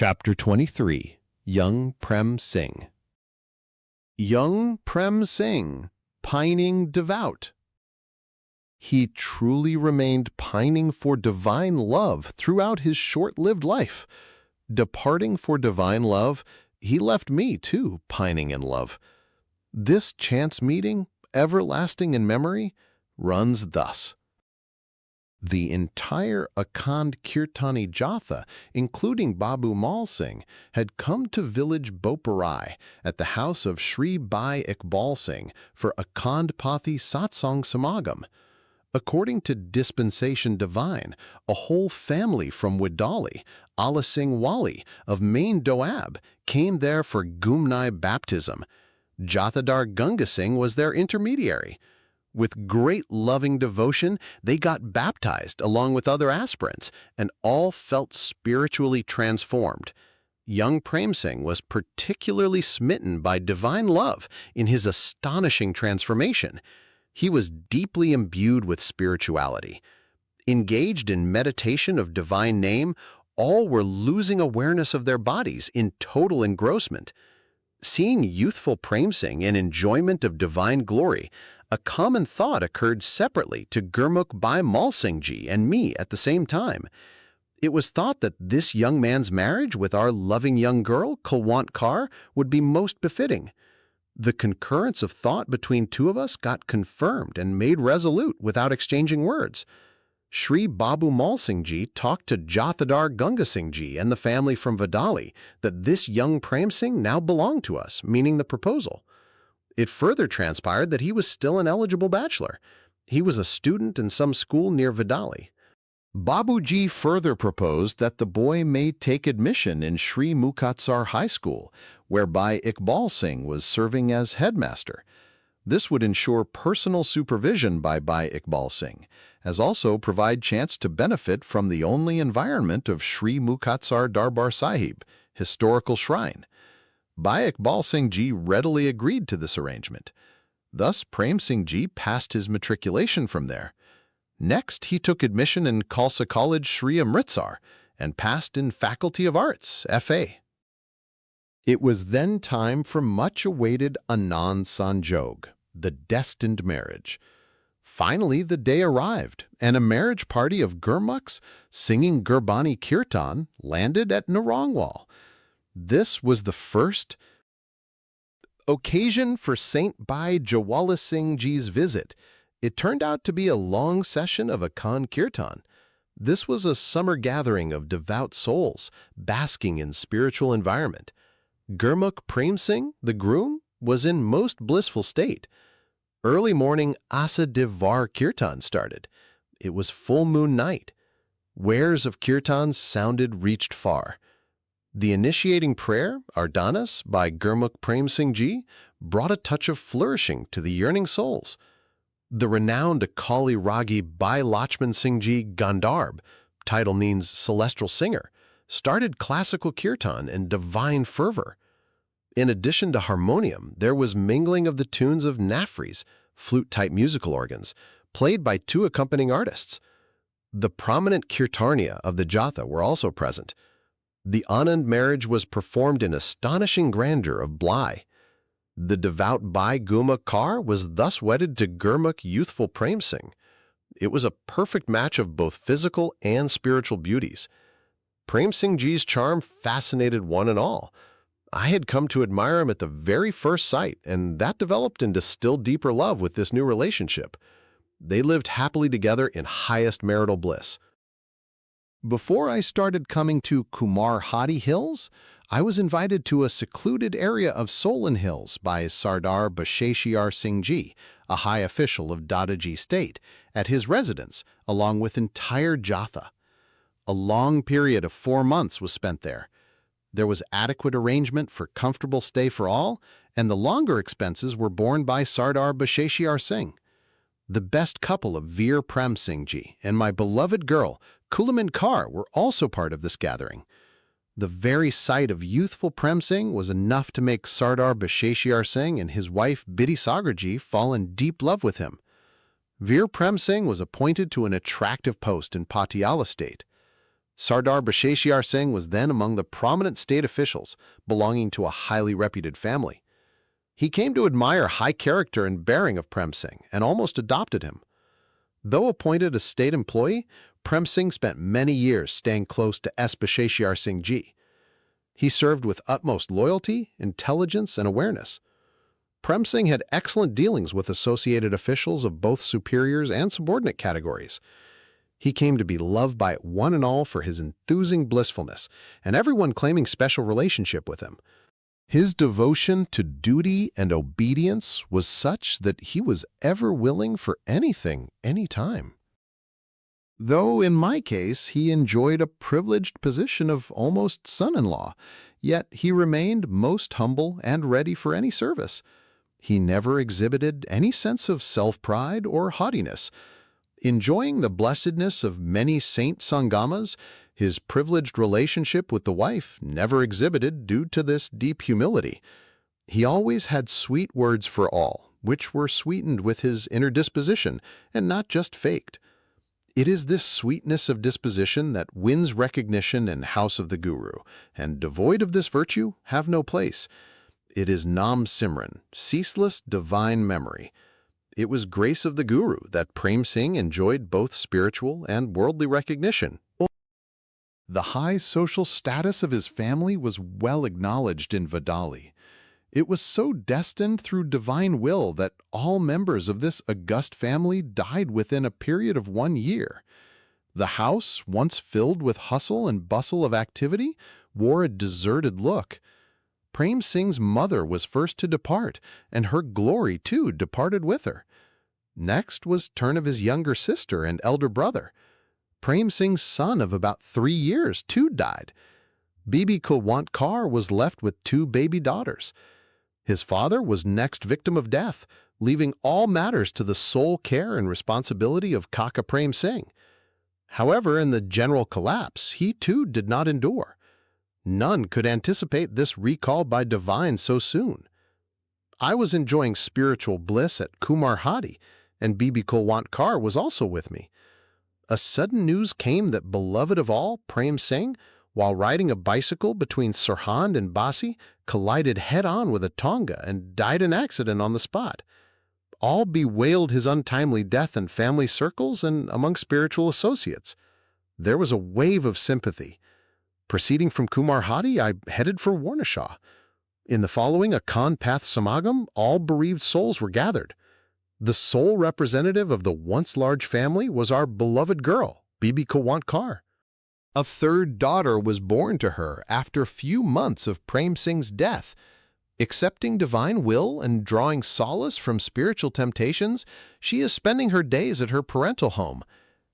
Chapter 23. Young Prem Singh. Young Prem Singh, pining devout. He truly remained pining for divine love throughout his short-lived life. Departing for divine love, he left me, too, pining in love. This chance meeting, everlasting in memory, runs thus. The entire Akhand Kirtani Jatha, including Babu Mal Singh, had come to village Boparai at the house of Shri Bhai Iqbal Singh for Akhand Pathi Satsang Samagam. According to Dispensation Divine, a whole family from Wadali, Ala Singh Wali of Main Doab, came there for Gumnai baptism. Jathadar Ganga Singh was their intermediary. With great loving devotion, they got baptized along with other aspirants, and all felt spiritually transformed. Young Prem Singh was particularly smitten by divine love in his astonishing transformation. He was deeply imbued with spirituality. Engaged in meditation of divine name, all were losing awareness of their bodies in total engrossment. Seeing youthful Prem Singh in enjoyment of divine glory, a common thought occurred separately to Gurmukh Bhai Mal Singh Ji and me at the same time. It was thought that this young man's marriage with our loving young girl, Kulwant Kaur, would be most befitting. The concurrence of thought between two of us got confirmed and made resolute without exchanging words. Shri Babu Mal Singh Ji talked to Jathadar Ganga Singh Ji and the family from Vadali that this young Prem Singh now belonged to us, meaning the proposal. It further transpired that he was still an eligible bachelor. He was a student in some school near Vadali. Babuji further proposed that the boy may take admission in Shri Mukatsar High School, whereby Iqbal Singh was serving as headmaster. This would ensure personal supervision by Bhai Iqbal Singh, as also provide chance to benefit from the only environment of Shri Mukatsar Darbar Sahib, historical shrine. Bhai Iqbal Singh Ji readily agreed to this arrangement. Thus, Prem Singh Ji passed his matriculation from there. Next, he took admission in Khalsa College Shri Amritsar and passed in Faculty of Arts, F.A. It was then time for much-awaited Anand Sanjog, the destined marriage. Finally, the day arrived, and a marriage party of Gurmukhs singing Gurbani Kirtan landed at Narangwal. This was the first occasion for Saint Bhai Jawala Singh Ji's visit. It turned out to be a long session of Akhand Kirtan. This was a summer gathering of devout souls, basking in spiritual environment. Gurmukh Prem Singh, the groom, was in most blissful state. Early morning Asa Devar Kirtan started. It was full moon night. Wares of Kirtans sounded reached far. The initiating prayer, Ardanas, by Gurmukh Prem Singh Ji, brought a touch of flourishing to the yearning souls. The renowned Akali Ragi Bhai Lachman Singh Ji Gandharb, title means celestial singer, started classical kirtan in divine fervor. In addition to harmonium, there was mingling of the tunes of nafris, flute-type musical organs, played by two accompanying artists. The prominent kirtarnia of the Jatha were also present. The Anand marriage was performed in astonishing grandeur of Blai. The devout Bhai Gumukh Kaur was thus wedded to Gurmukh youthful Prem Singh. It was a perfect match of both physical and spiritual beauties. Prem Singh Ji's charm fascinated one and all. I had come to admire him at the very first sight, and that developed into still deeper love with this new relationship. They lived happily together in highest marital bliss. Before I started coming to Kumar Hadi Hills, I was invited to a secluded area of Solan Hills by Sardar Basheshiar Singh Ji, a high official of Dadaji state, at his residence, along with entire Jatha. A long period of 4 months was spent there. There was adequate arrangement for comfortable stay for all, and the longer expenses were borne by Sardar Basheshiar Singh. The best couple of Veer Prem Singh Ji and my beloved girl, Kulwant Kaur, were also part of this gathering. The very sight of youthful Prem Singh was enough to make Sardar Basheshiar Singh and his wife Bidhi Sagar Ji fall in deep love with him. Veer Prem Singh was appointed to an attractive post in Patiala state. Sardar Basheshiar Singh was then among the prominent state officials belonging to a highly reputed family. He came to admire high character and bearing of Prem Singh and almost adopted him. Though appointed a state employee, Prem Singh spent many years staying close to S. Basheshiar Singh Ji. He served with utmost loyalty, intelligence, and awareness. Prem Singh had excellent dealings with associated officials of both superiors and subordinate categories. He came to be loved by one and all for his enthusing blissfulness, and everyone claiming special relationship with him. His devotion to duty and obedience was such that he was ever willing for anything, anytime. Though in my case he enjoyed a privileged position of almost son-in-law, yet he remained most humble and ready for any service. He never exhibited any sense of self-pride or haughtiness. Enjoying the blessedness of many saint sangamas, his privileged relationship with the wife never exhibited due to this deep humility. He always had sweet words for all, which were sweetened with his inner disposition and not just faked. It is this sweetness of disposition that wins recognition in House of the Guru, and devoid of this virtue have no place. It is Nam Simran, ceaseless divine memory. It was grace of the Guru that Prem Singh enjoyed both spiritual and worldly recognition. The high social status of his family was well acknowledged in Vadali. It was so destined through divine will that all members of this august family died within a period of 1 year. The house, once filled with hustle and bustle of activity, wore a deserted look. Prem Singh's mother was first to depart, and her glory, too, departed with her. Next was turn of his younger sister and elder brother. Prem Singh's son of about 3 years, too, died. Bibi Kulwant Kaur was left with 2 baby daughters. His father was next victim of death, leaving all matters to the sole care and responsibility of Kaka Prem Singh. However, in the general collapse, he too did not endure. None could anticipate this recall by divine so soon. I was enjoying spiritual bliss at Kumar Hadi, and Bibi Kulwant Kaur was also with me. A sudden news came that beloved of all, Prem Singh, while riding a bicycle between Sirhind and Basi, collided head-on with a Tonga and died in accident on the spot. All bewailed his untimely death in family circles and among spiritual associates. There was a wave of sympathy. Proceeding from Kumar Hadi, I headed for Warnashaw. In the following Akhand Path Samagam, all bereaved souls were gathered. The sole representative of the once large family was our beloved girl, Bibi Kulwant Kaur. A third daughter was born to her after few months of Prem Singh's death. Accepting divine will and drawing solace from spiritual temptations, she is spending her days at her parental home.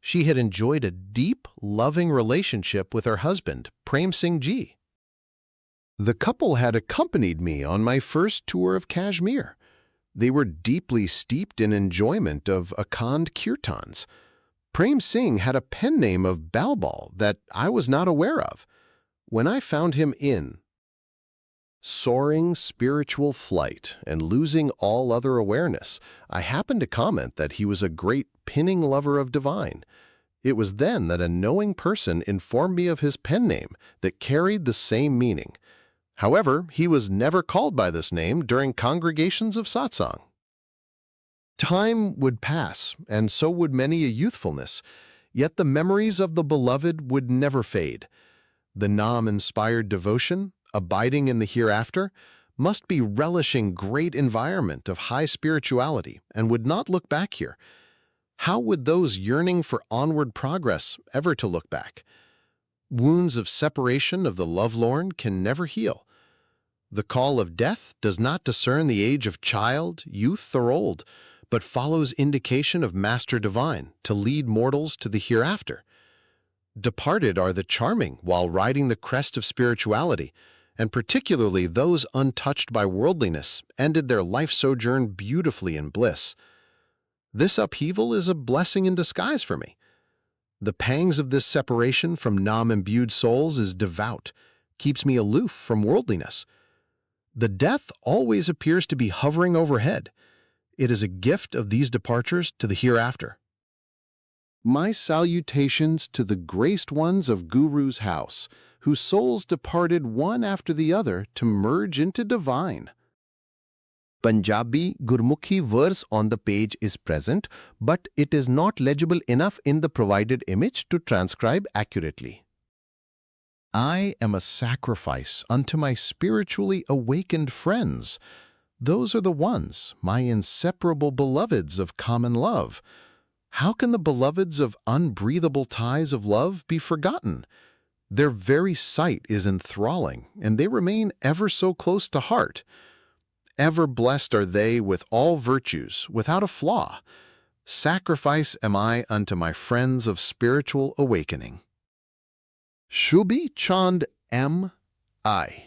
She had enjoyed a deep, loving relationship with her husband, Prem Singh Ji. The couple had accompanied me on my first tour of Kashmir. They were deeply steeped in enjoyment of Akhand Kirtans. Prem Singh had a pen name of Balbal that I was not aware of. When I found him in soaring spiritual flight and losing all other awareness, I happened to comment that he was a great pinning lover of divine. It was then that a knowing person informed me of his pen name that carried the same meaning. However, he was never called by this name during congregations of satsang. Time would pass, and so would many a youthfulness, yet the memories of the beloved would never fade. The Nam-inspired devotion, abiding in the hereafter, must be relishing great environment of high spirituality and would not look back here. How would those yearning for onward progress ever to look back? Wounds of separation of the lovelorn can never heal. The call of death does not discern the age of child, youth, or old, but follows indication of Master Divine to lead mortals to the hereafter. Departed are the charming while riding the crest of spirituality, and particularly those untouched by worldliness ended their life sojourn beautifully in bliss. This upheaval is a blessing in disguise for me. The pangs of this separation from Nam-imbued souls is devout, keeps me aloof from worldliness. The death always appears to be hovering overhead. It is a gift of these departures to the hereafter. My salutations to the graced ones of Guru's house, whose souls departed one after the other to merge into divine. Punjabi Gurmukhi verse on the page is present, but it is not legible enough in the provided image to transcribe accurately. I am a sacrifice unto my spiritually awakened friends. Those are the ones, my inseparable beloveds of common love. How can the beloveds of unbreathable ties of love be forgotten? Their very sight is enthralling, and they remain ever so close to heart. Ever blessed are they with all virtues, without a flaw. Sacrifice am I unto my friends of spiritual awakening. Shubhi Chand M.I.